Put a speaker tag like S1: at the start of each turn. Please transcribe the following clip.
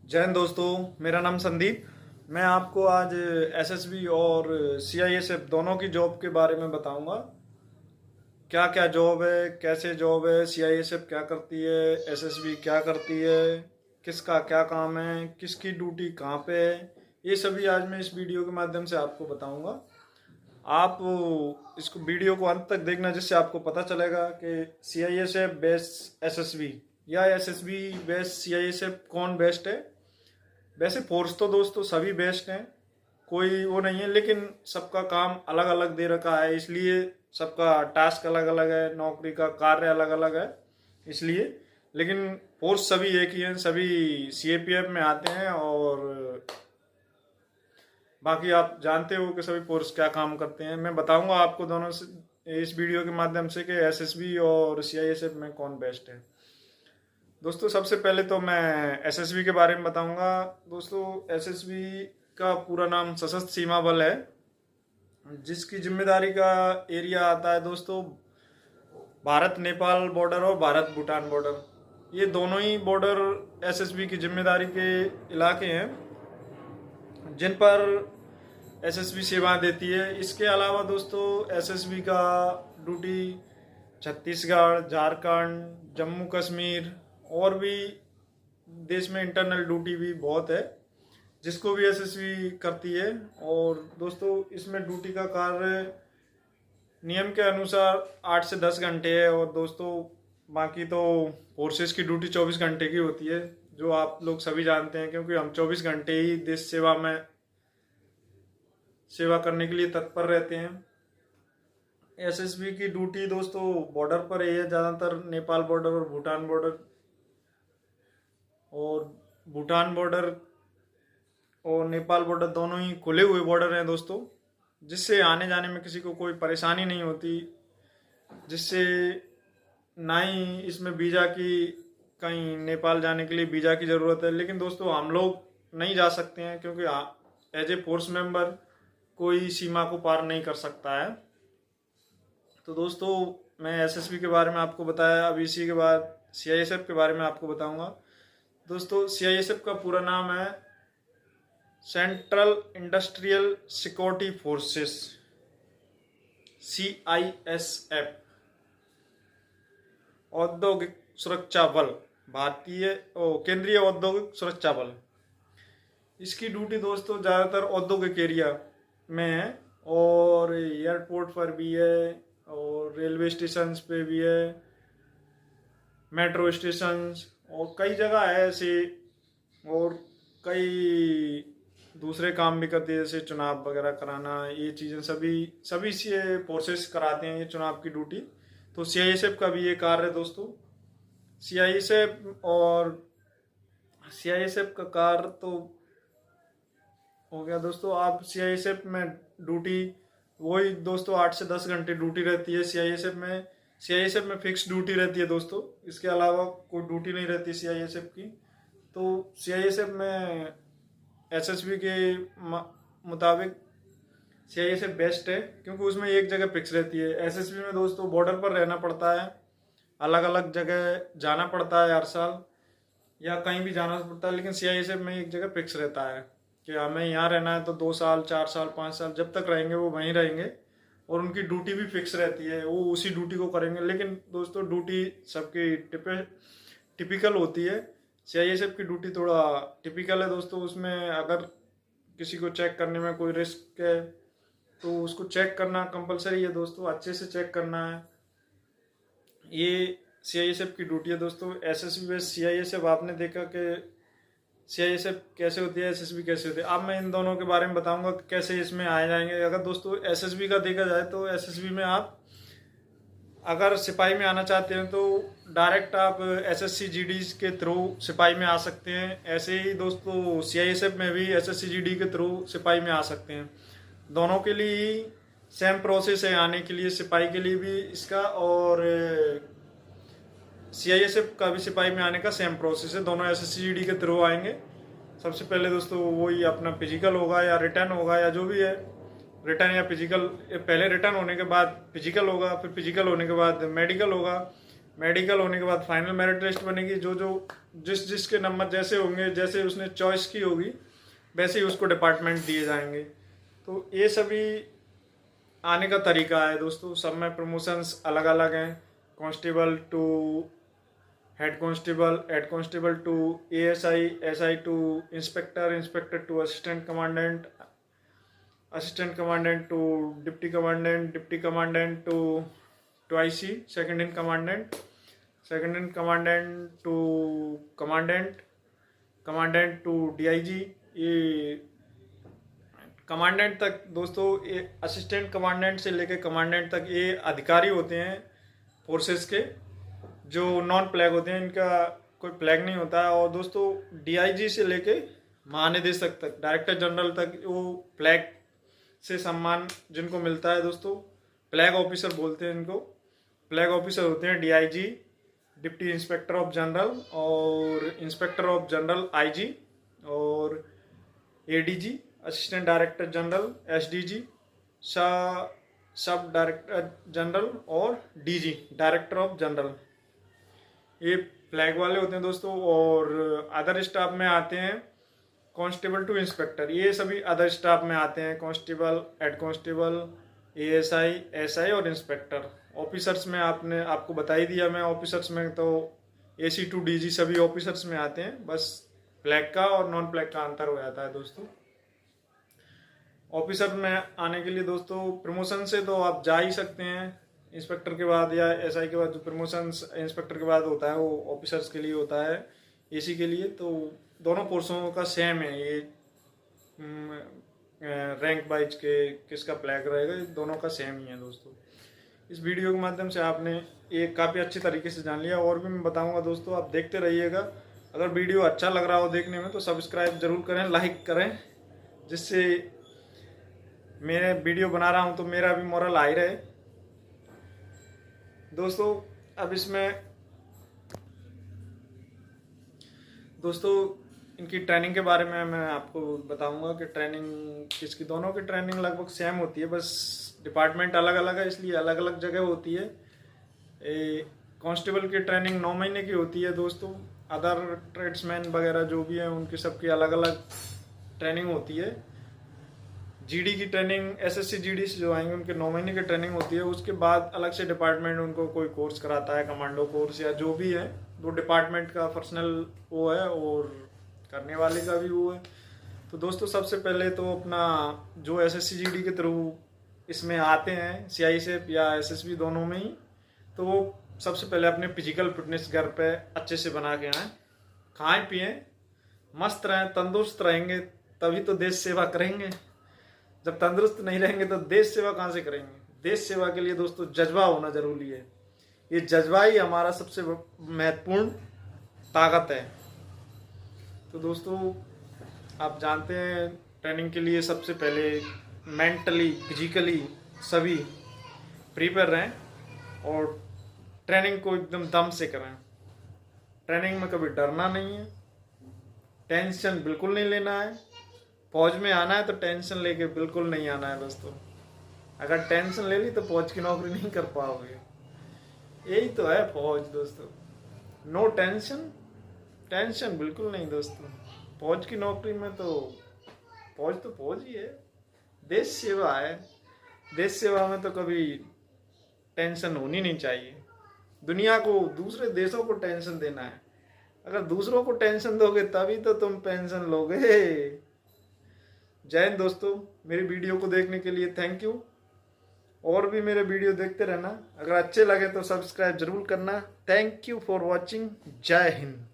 S1: जय हिंद दोस्तों। मेरा नाम संदीप। मैं आपको आज एसएसबी और सीआईएसएफ दोनों की जॉब के बारे में बताऊंगा। क्या क्या जॉब है, कैसे जॉब है, सीआईएसएफ क्या करती है, एसएसबी क्या करती है, किसका क्या काम है, किसकी ड्यूटी कहाँ पे है, ये सभी आज मैं इस वीडियो के माध्यम से आपको बताऊंगा। आप इसको वीडियो को अंत तक देखना, जिससे आपको पता चलेगा कि सीआईएसएफ बेस्ट एसएसबी या एसएसबी बेस्ट सीआईएसएफ कौन बेस्ट है। वैसे फोर्स तो दोस्तों सभी बेस्ट हैं, कोई वो नहीं है, लेकिन सबका काम अलग अलग दे रखा है, इसलिए सबका टास्क अलग अलग है, नौकरी का कार्य अलग अलग है इसलिए। लेकिन फोर्स सभी एक ही हैं, सभी सीएपीएफ में आते हैं। और बाकी आप जानते हो कि सभी फोर्स क्या काम करते हैं। मैं बताऊंगा आपको दोनों से इस वीडियो के माध्यम से कि एसएसबी और सीआईएसएफ में कौन बेस्ट है। दोस्तों सबसे पहले तो मैं एसएसबी के बारे में बताऊंगा। दोस्तों एसएसबी का पूरा नाम सशस्त्र सीमा बल है, जिसकी जिम्मेदारी का एरिया आता है दोस्तों भारत नेपाल बॉर्डर और भारत भूटान बॉर्डर। ये दोनों ही बॉर्डर एसएसबी की जिम्मेदारी के इलाके हैं जिन पर एसएसबी सेवाएं देती है। इसके अलावा दोस्तों एसएसबी का ड्यूटी छत्तीसगढ़, झारखंड, जम्मू कश्मीर और भी देश में इंटरनल ड्यूटी भी बहुत है, जिसको भी एसएसबी करती है। और दोस्तों इसमें ड्यूटी का कार्य नियम के अनुसार 8 से 10 घंटे है। और दोस्तों बाकी तो फोर्सेस की ड्यूटी 24 घंटे की होती है, जो आप लोग सभी जानते हैं, क्योंकि हम 24 घंटे ही देश सेवा में सेवा करने के लिए तत्पर रहते हैं। एसएसबी की ड्यूटी दोस्तों बॉर्डर पर ही है, ज़्यादातर नेपाल बॉर्डर और भूटान बॉर्डर। और भूटान बॉर्डर और नेपाल बॉर्डर दोनों ही खुले हुए बॉर्डर हैं दोस्तों, जिससे आने जाने में किसी को कोई परेशानी नहीं होती, जिससे ना ही इसमें वीज़ा की, कहीं नेपाल जाने के लिए वीज़ा की ज़रूरत है। लेकिन दोस्तों हम लोग नहीं जा सकते हैं, क्योंकि एज ए फोर्स मेंबर कोई सीमा को पार नहीं कर सकता है। तो दोस्तों मैं एसएसबी के बारे में आपको बताया, अब इसी के बाद सीआईएसएफ के बारे में आपको बताऊंगा। दोस्तों सीआईएसएफ का पूरा नाम है central industrial security forces, CISF. औद्योगिक सुरक्षा बल, भारतीय केंद्रीय औद्योगिक सुरक्षा बल। इसकी ड्यूटी दोस्तों ज़्यादातर औद्योगिक एरिया में है, और एयरपोर्ट पर भी है, और रेलवे स्टेशन पे भी है, मेट्रो स्टेशन और कई जगह है ऐसे। और कई दूसरे काम भी करती है, जैसे चुनाव वगैरह कराना, ये चीज़ें सभी सभी से फोर्सेस कराते हैं ये चुनाव की ड्यूटी। तो सीआईएसएफ का भी ये कार्य है दोस्तों। सीआईएसएफ का कार्य तो हो गया दोस्तों। आप सीआईएसएफ में ड्यूटी वही दोस्तों 8 से 10 घंटे ड्यूटी रहती है सीआईएसएफ में फिक्स ड्यूटी रहती है दोस्तों, इसके अलावा कोई ड्यूटी नहीं रहती सीआईएसएफ की। तो सीआईएसएफ में एसएसबी के मुताबिक सीआईएसएफ बेस्ट है, क्योंकि उसमें एक जगह फिक्स रहती है। एसएसबी में दोस्तों बॉर्डर पर रहना पड़ता है, अलग अलग जगह जाना पड़ता है हर साल, या कहीं भी जाना पड़ता है। लेकिन सीआईएसएफ में एक जगह फिक्स रहता है कि हमें यहाँ रहना है, तो 2 साल, 4 साल, 5 साल जब तक रहेंगे वो वहीं रहेंगे। और उनकी ड्यूटी भी फिक्स रहती है, वो उसी ड्यूटी को करेंगे। लेकिन दोस्तों ड्यूटी सबकी टिपिकल होती है। सीआईएसएफ की ड्यूटी थोड़ा टिपिकल है दोस्तों। उसमें अगर किसी को चेक करने में कोई रिस्क है तो उसको चेक करना कंपलसरी है दोस्तों, अच्छे से चेक करना है। ये सीआईएसएफ की ड्यूटी है दोस्तों। एसएसबी बेस सीआईएसएफ आपने देखा कि सीआईएसएफ कैसे होती है, एसएसबी कैसे होती है। अब मैं इन दोनों के बारे में बताऊंगा कि कैसे इसमें आए जाएंगे। अगर दोस्तों एसएसबी का देखा जाए तो एसएसबी में आप अगर सिपाही में आना चाहते हैं तो डायरेक्ट आप एसएससी जीडी के थ्रू सिपाही में आ सकते हैं। ऐसे ही दोस्तों सीआईएसएफ में भी एसएससी जीडी के थ्रू सिपाही में आ सकते हैं। दोनों के लिए सेम प्रोसेस है आने के लिए, सिपाही के लिए भी इसका और सीआईएसएफ का भी सिपाही में आने का सेम प्रोसेस है। दोनों एसएससी जीडी के थ्रू आएंगे। सबसे पहले दोस्तों वही अपना फिजिकल होगा या रिटर्न होगा या जो भी है, रिटर्न या फिजिकल। पहले रिटर्न होने के बाद फिजिकल होगा, फिर फिजिकल होने के बाद मेडिकल होगा, मेडिकल होने के बाद फाइनल मेरिट लिस्ट बनेगी। जो जो जिसके नंबर जैसे होंगे, जैसे उसने चॉइस की होगी, वैसे ही उसको डिपार्टमेंट दिए जाएंगे। तो ये सभी आने का तरीका है दोस्तों। सब में प्रमोशंस अलग अलग हैं। Constable to head constable to ASI, SI to inspector, inspector to assistant commandant, assistant commandant to deputy commandant, deputy commandant to IC, second in commandant, second in commandant to commandant, commandant to DIG. ये commandant तक दोस्तों, ये assistant commandant से लेके commandant तक ये अधिकारी होते हैं फोर्सेस के। जो नॉन फ्लैग होते हैं इनका कोई फ्लैग नहीं होता है। और दोस्तों डीआईजी से लेके महानिदेशक तक, डायरेक्टर जनरल तक, वो फ्लैग से सम्मान जिनको मिलता है दोस्तों, फ्लैग ऑफिसर बोलते हैं इनको। फ्लैग ऑफिसर होते हैं DIG, deputy inspector of general, और इंस्पेक्टर ऑफ जनरल आईजी, और ADG, assistant director general, SDG, सब डायरेक्टर जनरल, और डीजी, डायरेक्टर ऑफ जनरल। ये फ्लैग वाले होते हैं दोस्तों। और अदर स्टाफ में आते हैं कांस्टेबल टू इंस्पेक्टर, ये सभी अदर स्टाफ में आते हैं। Constable, head constable, ASI, SI और इंस्पेक्टर। ऑफिसर्स में आपको बता ही दिया मैं। ऑफिसर्स में तो एसी टू डीजी सभी ऑफिसर्स में आते हैं। बस फ्लैग का और नॉन फ्लैग का अंतर हो जाता है दोस्तों। ऑफिसर में आने के लिए दोस्तों प्रमोशन से तो आप जा ही सकते हैं। इंस्पेक्टर के बाद या एसआई के बाद जो प्रमोशन इंस्पेक्टर के बाद होता है वो ऑफिसर्स के लिए होता है, एसी के लिए। तो दोनों फोर्सों का सेम है ये रैंक वाइज के किसका फ्लैग रहेगा, दोनों का सेम ही है दोस्तों। इस वीडियो के माध्यम से आपने ये काफ़ी अच्छी तरीके से जान लिया। और भी मैं बताऊंगा दोस्तों, आप देखते रहिएगा। अगर वीडियो अच्छा लग रहा हो देखने में तो सब्सक्राइब जरूर करें, लाइक करें, जिससे मैं वीडियो बना रहा हूं तो मेरा भी मोरल हाई रहे दोस्तों। अब इसमें दोस्तों इनकी ट्रेनिंग के बारे में मैं आपको बताऊंगा कि ट्रेनिंग किसकी, दोनों की ट्रेनिंग लगभग सेम होती है, बस डिपार्टमेंट अलग अलग है इसलिए अलग अलग जगह होती है। कांस्टेबल की ट्रेनिंग 9 महीने की होती है दोस्तों। अदर ट्रेड्समैन वगैरह जो भी हैं उनकी सबकी अलग अलग ट्रेनिंग होती है। जीडी की ट्रेनिंग एसएससी जीडी से जो आएंगे उनके 9 महीने की ट्रेनिंग होती है। उसके बाद अलग से डिपार्टमेंट उनको कोई कोर्स कराता है, कमांडो कोर्स या जो भी है, वो डिपार्टमेंट का पर्सनल वो है और करने वाले का भी वो है। तो दोस्तों सबसे पहले तो अपना जो एसएससी जीडी के थ्रू इसमें आते हैं, सीआईएसएफ या एसएसबी दोनों में ही, तो वो सबसे पहले अपने फिजिकल फिटनेस घर पे अच्छे से बना के आएँ, खाएं पिएं, मस्त रहें, तंदुरुस्त रहेंगे तभी तो देश सेवा करेंगे। जब तंदुरुस्त नहीं रहेंगे तो देश सेवा कहाँ से करेंगे। देश सेवा के लिए दोस्तों जज्बा होना जरूरी है। ये जज्बा ही हमारा सबसे महत्वपूर्ण ताकत है। तो दोस्तों आप जानते हैं ट्रेनिंग के लिए सबसे पहले मेंटली फिजिकली सभी प्रिपेयर रहें और ट्रेनिंग को एकदम दम से करें। ट्रेनिंग में कभी डरना नहीं है, टेंशन बिल्कुल नहीं लेना है। फौज में आना है तो टेंशन लेके बिल्कुल नहीं आना है दोस्तों। अगर टेंशन ले ली तो फौज की नौकरी नहीं कर पाओगे। यही तो है फौज दोस्तों, नो टेंशन, टेंशन बिल्कुल नहीं दोस्तों। फौज की नौकरी में तो फौज ही है, देश सेवा है। देश सेवा में तो कभी टेंशन होनी नहीं चाहिए। दुनिया को, दूसरे देशों को टेंशन देना है। अगर दूसरों को टेंशन दोगे तभी तो तुम पेंशन लोगे। जय हिंद दोस्तों। मेरी वीडियो को देखने के लिए थैंक यू। और भी मेरे वीडियो देखते रहना। अगर अच्छे लगे तो सब्सक्राइब जरूर करना। Thank you for watching. जय हिंद।